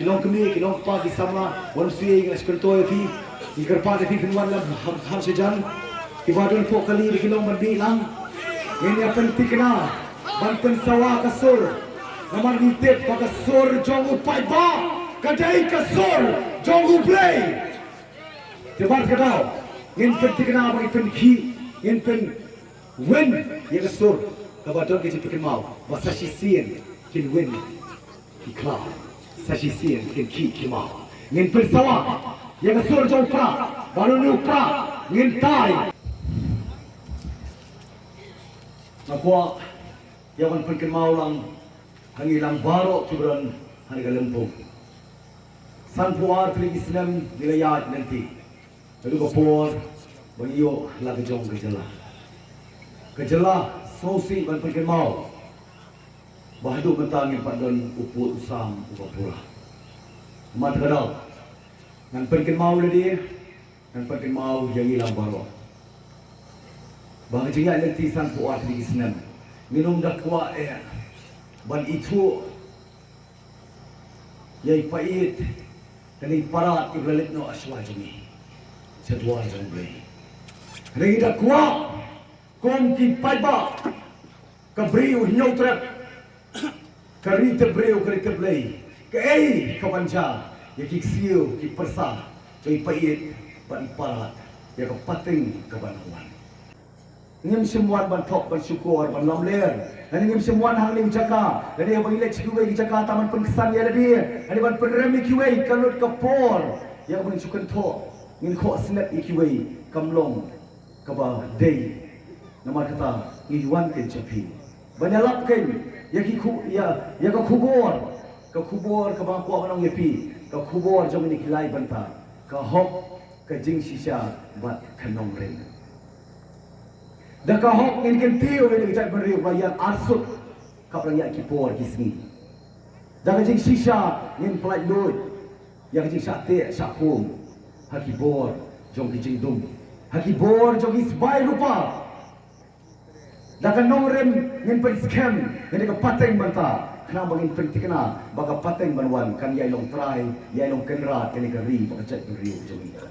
kilong kami kilong pa di sama wan suye ngas kerto fi ikarpa de fi kunwan la ham sejan ibadun po kali di kilong mandi lang ini akan tikna banten sawa kasur naman ditip pakasur jong upai ba kadai kasur jong uplay tebar kadau in tikna bagi pen ki in pen win ya kasur kabadon ke tikin mau basa sisien kin win ki kla sa sisien kin ki mau ngin pen sawa ya kasur jong pra baru nu pra ngin tai Nakuha, yawan pagkimau lang hangilang baro kibran hanigalampong. San puar kling Islam nilayat nanti. Lalu kapor bagiyo lagi jong kejala. Kejala sosi ban pagkimau. Bahadu mentangin padon upu usam upapura. Mat kadal. Ngan pagkimau ladi, ngan pagkimau yang ilang baro. Bahagia nanti san puat di Islam minum dakwa ban itu yai pait kani parat iblalit no aswa jumi sedua jomble kani dakwa kom ki paiba kabriu nyotret kari tebreu kari teblei ke kabanja ya ki siu ki persa yai pait ban parat ya kepating kabanawan ngim semuan bantok bersyukur ban lamler dan ngim semuan hang ling jaka jadi abang ilek kiwei jaka taman pengkesan ya dia ani ban penremi kiwei kalut kapor ya abang sukan tho ngin kho snap kiwei kamlong kaba day nama kata ngiwan ke japi banalap ken ya ki khu ya ka kubor ka ba ko anong yapi ka kubor jong ni kilai banta ka hok ka jing shisha bat kanong ren Daka hok ngin kentiu ini kita beri rakyat arsut kap rakyat kipor kisni. Daka jing sisa ngin pelat lut yang jing sate sakum hakibor jong kijing dum hakibor jong isbai rupa. Daka nongrem ngin pen scam ngin ka pateng banta kena bangin pentikna baga pateng banwan kan yai long try yai long kenra kini ka ri baga chat beri jong ini.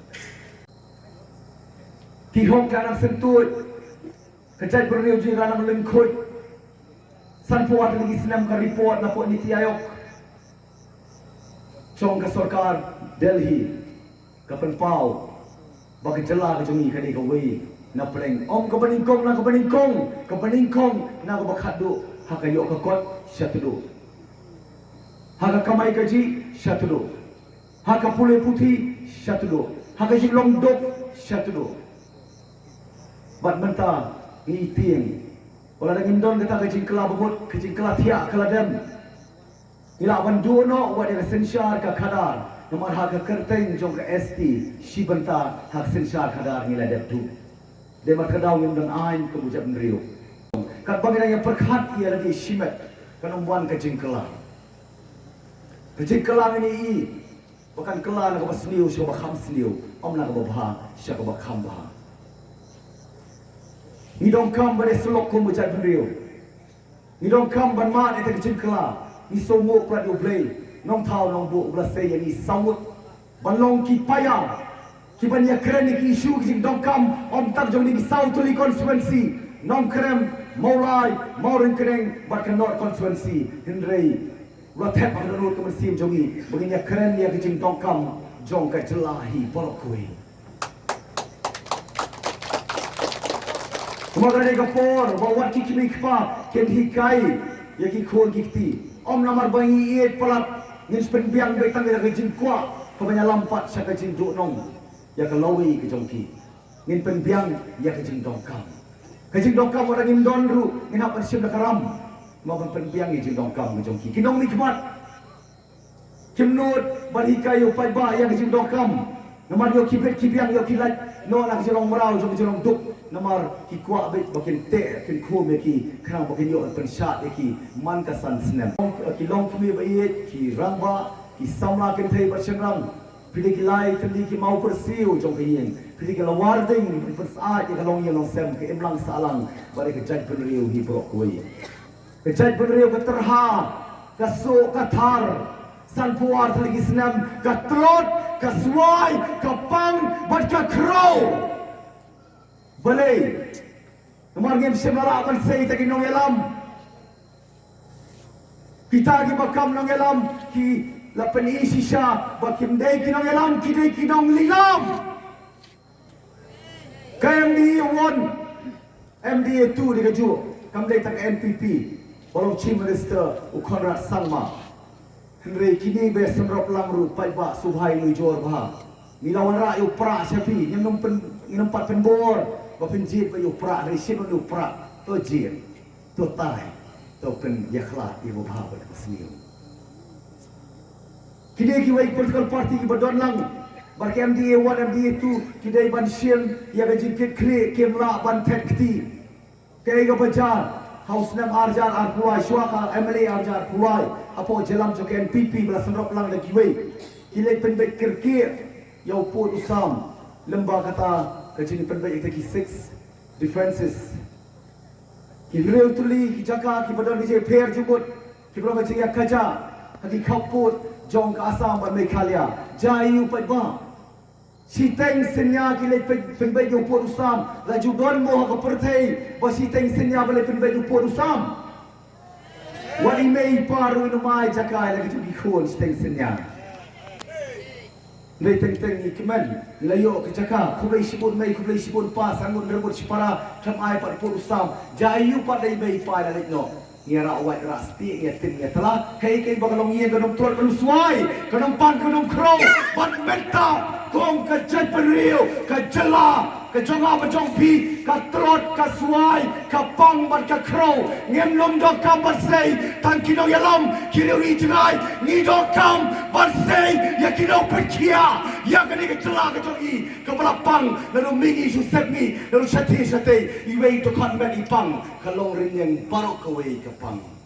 Ki hok kanang sentut Kejat beriu juga nak lengkut. San puat lagi Islam ka report na po Niti Ayok. Chong ka sarkar Delhi ka penpau bagi jela ka jungi ka di ka wei na pleng om ka baningkong na ka bakhadu hakayo ka kot syatudu. Haka kamai kaji syatudu. Haka pule putih syatudu. Haka jilong dok syatudu. Bat mentah ni tiang wala daging don kata kecing kela bobot kecing kela tiak kela dem ila ban duno wa de sensar ka khadar nomor ha ka kerteng jong ka ST si banta hak sensar khadar ngila dep tu de mat khadaw ngim dan ain ke bujak nriu kat bangina yang perkhat ia lagi simet kan umban kecing kela ini i bukan kela nak basliu so bakham sliu om nak babha syak bakham bah Ni dong kam pada selok kum bejat beriu. Ni dong kam ban mat eta kecil kela. Ni somo prat yo blay. Nong tau nong bu belasai yang ni sawut. Ban long ki payang. Ki ban ya keren ni isu ki dong kam om tak jong ni South Tuli constituency. Nong krem maulai maurin kereng bat kanot constituency. Hendrei rotet pak nurut ke mesim jongi. Begini ya keren ya kecil dong kam jong ka jelahi borok kuih. Kumaga de kapor bawa kiki mikpa ken hikai ya ki khon kikti om namar bangi et palat ngin spen biang be tang ga jin kwa ko banya lampat sa ka jin du nong ya ka lawi ke jongki ngin pen biang ya ka jin dongkam ora ngin don ru ngin apa sim da karam mo ban pen biang ya jin dongkam ke jongki kinong mikmat kimnut bar hikai yo pai ba ya ka jin dongkam namar yo kibet kibiang yo kilat no nak jelong merau jelong duk namar ki kwa bet bakin te kin khum ki khang bakin yo pen shat ki man ka san snem ki long kmi ba ye ki rangba ki samla kin thei ba chengrang pili ki lai tli ki mau persiu jong ki yin pili ki lawar ding per sa ki long ye long sem ki emlang salang bare ki jaj pen hi pro koi ki jaj pen ka terha ka so ka thar san puar lagi senam ka telot ka suai ka pang bat ka crow balai kemar ngem semara ban sei ta kinong elam kita gi bakam nong elam ki lapan isi sha bakim dei kinong elam ki dei kinong lilam KMDA 1 MDA 2 di keju kam dei tak NPP Baru Chief Minister Konrad Sangma Henry kini be semrop lamru pai ba subhai lui jor ba milawan ra yu pra siapi nyam nempat penbor ba penjit ba yu pra dari sin yu pra to jir to tai to pen yakhla ibu ba ba sniu kini ki wai political party ki badon lang bar MDA 1 MDA 2 kidai ban sien ya ga jikit kle kemla ban tekti kai ga bajar House Nam Arjar Arpulai Syuaka MLA Arjar Pulai Apo Jelam Jok NPP Bela Senrop Lang Lagi Wei Kilai penbaik kirkir Yau Port Usam Lembah kata Kajini penbaik Itaki 6 Defenses Kilai Utuli Kijaka Kibadan DJ Per Jubut Kibra Kajini Kaja Hagi Kaput Jong ke Asam Ban Mekhalia Jayu Padba Siteng senya kilai penbaik Yau Port Usam Laju don moha ke pertai Basiteng senya balai penbaik Yau Port Usam Wali mei paru inumai jakai lagi tu gikul siteng senya Nei teng-teng ni kemen Layo ke jaka Kublai sibun mei kublai sibun pa Sangun rebut sipara Kamai Port Usam Jayu padai mei pa dalek no Ngira awak rasti Ngia tim ngia telah Hei kei bakalong iya Kanong tuan kanong suai Kanong pan kanong crow Ban menta Kong ka jet penriu, ka jela, ka jonga bajong pi, ka trot, ka suai, ka pang ban ka crow, ngem lom do kam barsei, tan kino yalam, kino ri jengai, ni do kam barsei, ya kino perkia, ya kani ka jela ka jongi, ka balapang, lalu mingi su sepmi, lalu syati, iwei to kan men ipang, ka long rin yang barok ka wei ka pang.